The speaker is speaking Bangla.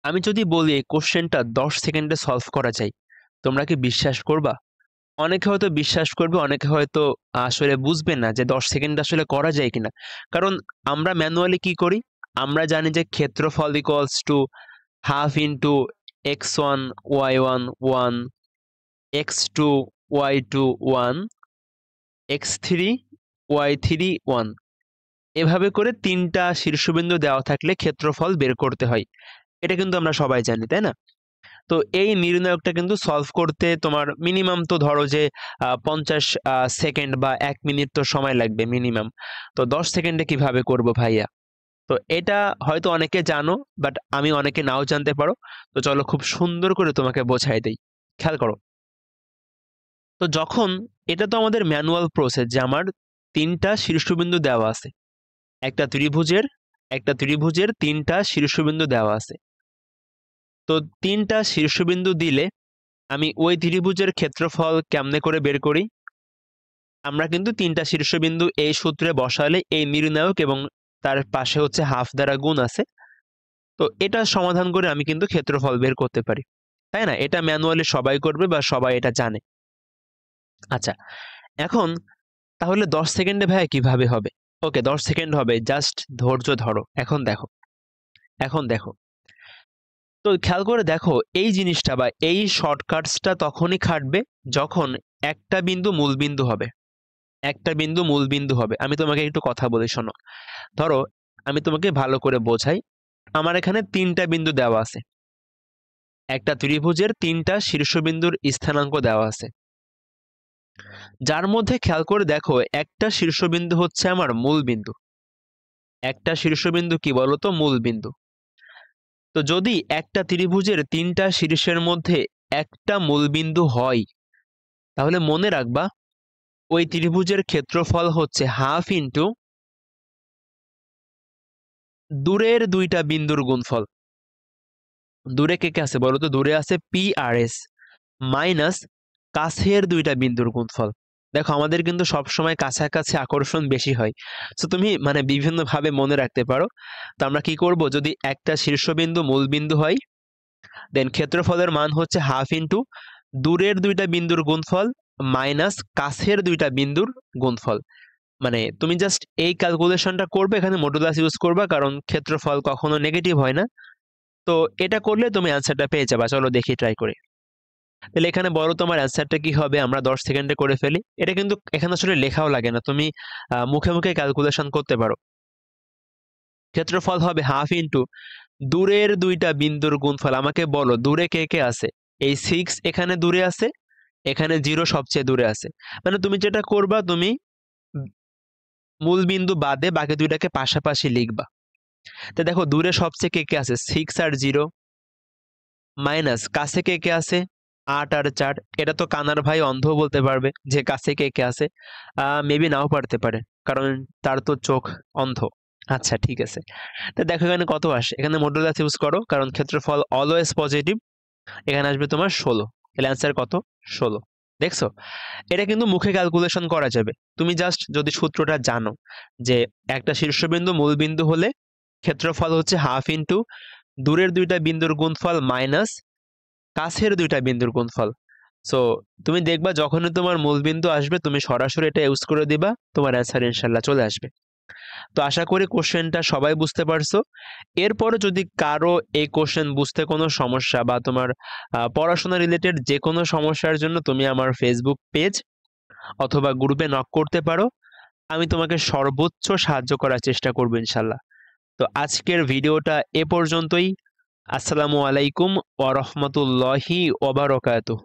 আমি যদি বলি এই কোশ্চেনটা 10 সেকেন্ডে সলভ করা যায়, তোমরা কি বিশ্বাস করবা? অনেকে হয়তো বিশ্বাস করবে, অনেকে হয়তো আসলে বুঝবে না যে 10 সেকেন্ডে আসলে করা যায় কিনা। কারণ আমরা ম্যানুয়ালি কি করি? আমরা জানি যে ক্ষেত্রফল equals to half into x1 y1 1 x2 y2 1 x3 y3 1 এভাবে করে 3টা শীর্ষবিন্দু দেওয়া থাকলে ক্ষেত্রফল বের করতে হয়। এটা কিন্তু আমরা সবাই জানি, তাই না? তো এই নির্ণায়কটা কিন্তু সলভ করতে তোমার মিনিমাম তো ধরো যে 50 সেকেন্ড বা 1 মিনিট তো সময় লাগবে মিনিমাম। তো 10 সেকেন্ডে কিভাবে করব ভাইয়া? তো এটা হয়তো অনেকে জানো, বাট আমি অনেকে নাও জানতে পারো। তো চলো খুব সুন্দর করে তোমাকে বোঝাই দেই। খেয়াল করো। তো যখন এটা তো আমাদের ম্যানুয়াল প্রসেস যে আমার 3টা শীর্ষবিন্দু দেওয়া আছে। একটা ত্রিভুজের 3টা শীর্ষবিন্দু দেওয়া আছে। তো 3টা শীর্ষবিন্দু দিলে আমি ওই ত্রিভুজের ক্ষেত্রফল কেমনে করে বের করি? আমরা কিন্তু 3টা শীর্ষবিন্দু এই সূত্রে বসালে এই নির্ণায়ক এবং তার পাশে হচ্ছে হাফ দ্বারা গুণ আছে। তো এটা সমাধান করে আমি কিন্তু ক্ষেত্রফল বের করতে পারি, তাই না? এটা ম্যানুয়ালি সবাই করবে বা সবাই এটা জানে। আচ্ছা, এখন তাহলে 10 সেকেন্ডে ভাইয়া কিভাবে হবে? ওকে, 10 সেকেন্ড হবে, জাস্ট ধৈর্য ধরো। এখন দেখো তো খেয়াল করে দেখো, এই জিনিসটা বা এই শর্টকাটসটা তখনই খাটবে যখন একটা বিন্দু মূলবিন্দু হবে। একটা বিন্দু মূলবিন্দু হবে। আমি তোমাকে একটু কথা বলি, শোনো। ধরো, আমি তোমাকে ভালো করে বোঝাই। আমার এখানে 3টা বিন্দু দেওয়া আছে। একটা ত্রিভুজের 3টা শীর্ষবিন্দুর স্থানাঙ্ক দেওয়া আছে, যার মধ্যে খেয়াল করে দেখো একটা শীর্ষবিন্দু হচ্ছে আমার মূল বিন্দু। একটা শীর্ষবিন্দু কি বলতো? মূল বিন্দু। তো যদি একটা ত্রিভুজের 3টা শীর্ষের মধ্যে একটা মূলবিন্দু হয়, তাহলে মনে রাখবা ওই ত্রিভুজের ক্ষেত্রফল হচ্ছে হাফ ইন্টু দূরের 2টা বিন্দুর গুণফল। দূরে কে কে আছে বলো তো? দূরে আছে পি আর এস মাইনাস কাছের 2টা বিন্দুর গুণফল। দেখো, আমাদের কিন্তু সবসময় কাছাকাছি আকর্ষণ বেশি হয়। তো তুমি মানে বিভিন্নভাবে মনে রাখতে পারো। তো আমরা কি করব, যদি একটা শীর্ষবিন্দু মূল বিন্দু হয়, দেন ক্ষেত্রফলের মান হচ্ছে হাফ ইন্টু দূরের 2টা বিন্দুর গুণফল মাইনাস কাছের 2টা বিন্দুর গুণফল। মানে তুমি জাস্ট এই ক্যালকুলেশনটা করবে, এখানে মডুলাস ইউজ করবা, কারণ ক্ষেত্রফল কখনো নেগেটিভ হয় না। তো এটা করলে তুমি অ্যান্সারটা পেয়ে যাবা। চলো দেখি, ট্রাই করে। তাহলে এখানে বলো তোমার অ্যান্সারটা কি হবে? আমরা 10 সেকেন্ডে করে ফেলি। এটা কিন্তু এখানে আসলে লেখাও লাগে না, তুমি মুখে মুখে ক্যালকুলেশন করতে পারো। ক্ষেত্রফল হবে হাফ ইন্টু দূরের 2টা বিন্দুর গুণফল। আমাকে বলো দূরে কে কে আছে? এই 6 এখানে দূরে আছে, এখানে 0 সবচেয়ে দূরে আছে। মানে তুমি যেটা করবা, তুমি মূল বিন্দু বাদে বাকি 2টাকে পাশাপাশি লিখবা। তো দেখো, দূরে সবচেয়ে কে কে আছে? 6 আর 0 মাইনাস কাছে কে কে আছে? 8 আর 4। এটা তো কানার ভাই অন্ধ বলতে পারবে যে কাছে কে কে আছে। মেবি নাও পারতে পারে, কারণ তার তো চোখ অন্ধ। আচ্ছা, ঠিক আছে। তো দেখো এখানে কত আসে। এখানে মডুলাস ইউজ করো, কারণ ক্ষেত্রফল অলওয়েজ পজিটিভ। এখানে আসবে তোমার 16। তাহলে অ্যান্সার কত? 16। দেখছো, এটা কিন্তু মুখে ক্যালকুলেশন করা যাবে। তুমি জাস্ট যদি সূত্রটা জানো যে একটা শীর্ষবিন্দু মূল বিন্দু হলে ক্ষেত্রফল হচ্ছে হাফ ইন্টু দূরের 2টা বিন্দুর গুণফল মাইনাস কাছের 2টা বিন্দুর গুণফল। সো তুমি দেখবা যখনই তোমার মূলবিন্দু আসবে, তুমি সরাসরি এটা ইউজ করে দিবা, তোমার অ্যান্সার ইনশাল্লাহ চলে আসবে। তো আশা করি কোশ্চেনটা সবাই বুঝতে পারছো। এরপরে যদি কারো এই কোশ্চেন বুঝতে কোনো সমস্যা বা তোমার পড়াশোনা রিলেটেড যে কোনো সমস্যার জন্য তুমি আমার ফেসবুক পেজ অথবা গ্রুপে নক করতে পারো। আমি তোমাকে সর্বোচ্চ সাহায্য করার চেষ্টা করবো ইনশাল্লাহ। তো আজকের ভিডিওটা এ পর্যন্তই। আসসালামু আলাইকুম ওয়া রাহমাতুল্লাহি ওয়া বারাকাতুহু।